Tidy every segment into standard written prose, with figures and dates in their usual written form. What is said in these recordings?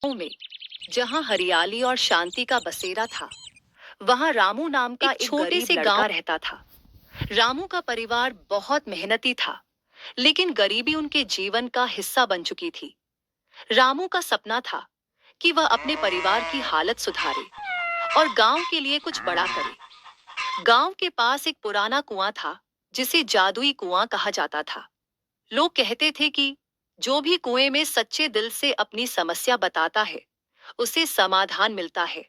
गांव में जहां हरियाली और शांति का बसेरा था, वहां रामू नाम का एक छोटे गरीब से लड़का रहता था। रामू का परिवार बहुत मेहनती था, लेकिन गरीबी उनके जीवन का हिस्सा बन चुकी थी। रामू का सपना था कि वह अपने परिवार की हालत सुधारे और गांव के लिए कुछ बड़ा करे। गांव के पास एक पुराना कुआं था, जिसे जादुई कुआं कहा जाता था। लोग कहते थे कि जो भी कुएं में सच्चे दिल से अपनी समस्या बताता है, उसे समाधान मिलता है।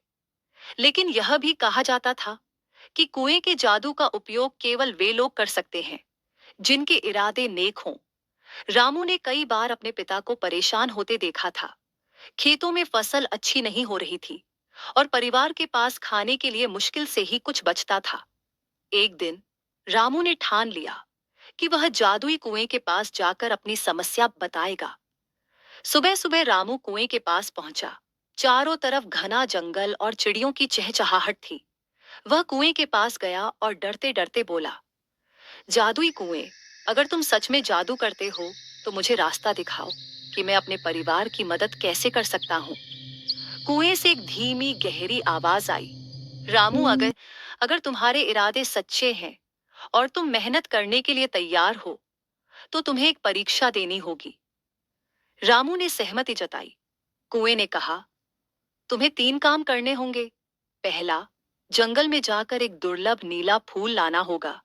लेकिन यह भी कहा जाता था कि कुएं के जादू का उपयोग केवल वे लोग कर सकते हैं जिनके इरादे नेक हों। रामू ने कई बार अपने पिता को परेशान होते देखा था। खेतों में फसल अच्छी नहीं हो रही थी और परिवार के पास खाने के लिए मुश्किल से ही कुछ बचता था। एक दिन रामू ने ठान लिया कि वह जादुई कुएं के पास जाकर अपनी समस्या बताएगा। सुबह सुबह रामू कुएं के पास पहुंचा। चारों तरफ घना जंगल और चिड़ियों की चहचहाहट थी। वह कुएं के पास गया और डरते डरते बोला, जादुई कुएं, अगर तुम सच में जादू करते हो तो मुझे रास्ता दिखाओ कि मैं अपने परिवार की मदद कैसे कर सकता हूँ। कुएं से एक धीमी गहरी आवाज आई, रामू, अगर अगर तुम्हारे इरादे सच्चे हैं और तुम मेहनत करने के लिए तैयार हो, तो तुम्हें एक परीक्षा देनी होगी। रामू ने सहमति जताई। कुएं ने कहा, तुम्हें 3 काम करने होंगे। पहला, जंगल में जाकर एक दुर्लभ नीला फूल लाना होगा।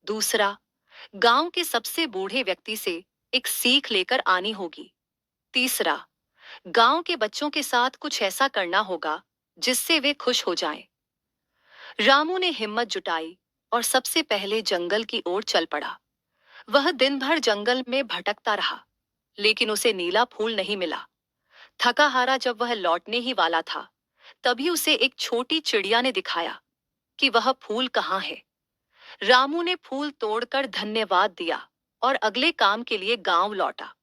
दूसरा, गांव के सबसे बूढ़े व्यक्ति से एक सीख लेकर आनी होगी। तीसरा, गांव के बच्चों के साथ कुछ ऐसा करना होगा जिससे वे खुश हो जाएं। रामू ने हिम्मत जुटाई और सबसे पहले जंगल की ओर चल पड़ा। वह दिन भर जंगल में भटकता रहा, लेकिन उसे नीला फूल नहीं मिला। थका हारा जब वह लौटने ही वाला था, तभी उसे एक छोटी चिड़िया ने दिखाया कि वह फूल कहाँ है। रामू ने फूल तोड़कर धन्यवाद दिया और अगले काम के लिए गांव लौटा।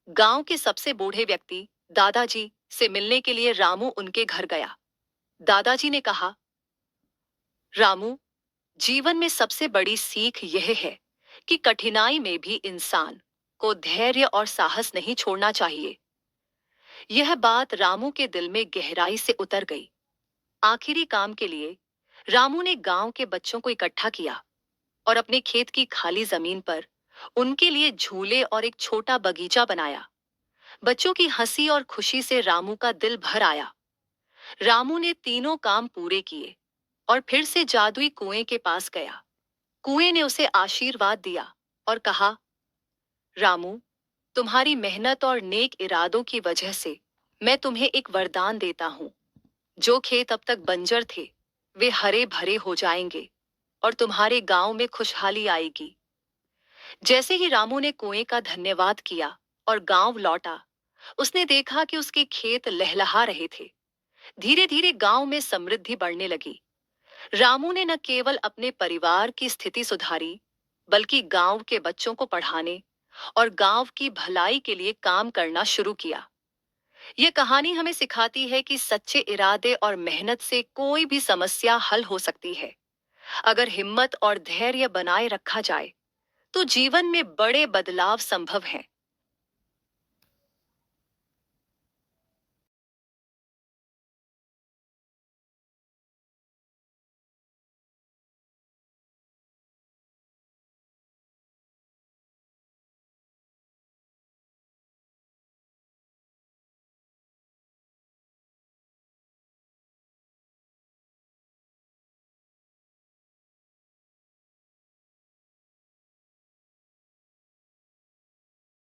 गांव के सबसे बूढ़े व्यक्ति दादाजी से मिलने के लिए रामू उनके घर गया। दादाजी ने कहा, रामू, जीवन में सबसे बड़ी सीख यह है कि कठिनाई में भी इंसान को धैर्य और साहस नहीं छोड़ना चाहिए। यह बात रामू के दिल में गहराई से उतर गई। आखिरी काम के लिए रामू ने गांव के बच्चों को इकट्ठा किया और अपने खेत की खाली जमीन पर उनके लिए झूले और एक छोटा बगीचा बनाया। बच्चों की हंसी और खुशी से रामू का दिल भर आया। रामू ने तीनों काम पूरे किए और फिर से जादुई कुएं के पास गया। कुएं ने उसे आशीर्वाद दिया और कहा, रामू, तुम्हारी मेहनत और नेक इरादों की वजह से मैं तुम्हें एक वरदान देता हूँ। जो खेत अब तक बंजर थे, वे हरे भरे हो जाएंगे और तुम्हारे गांव में खुशहाली आएगी। जैसे ही रामू ने कुएं का धन्यवाद किया और गांव लौटा, उसने देखा कि उसके खेत लहलहा रहे थे। धीरे धीरे गांव में समृद्धि बढ़ने लगी। रामू ने न केवल अपने परिवार की स्थिति सुधारी, बल्कि गांव के बच्चों को पढ़ाने और गांव की भलाई के लिए काम करना शुरू किया। यह कहानी हमें सिखाती है कि सच्चे इरादे और मेहनत से कोई भी समस्या हल हो सकती है। अगर हिम्मत और धैर्य बनाए रखा जाए, तो जीवन में बड़े बदलाव संभव हैं।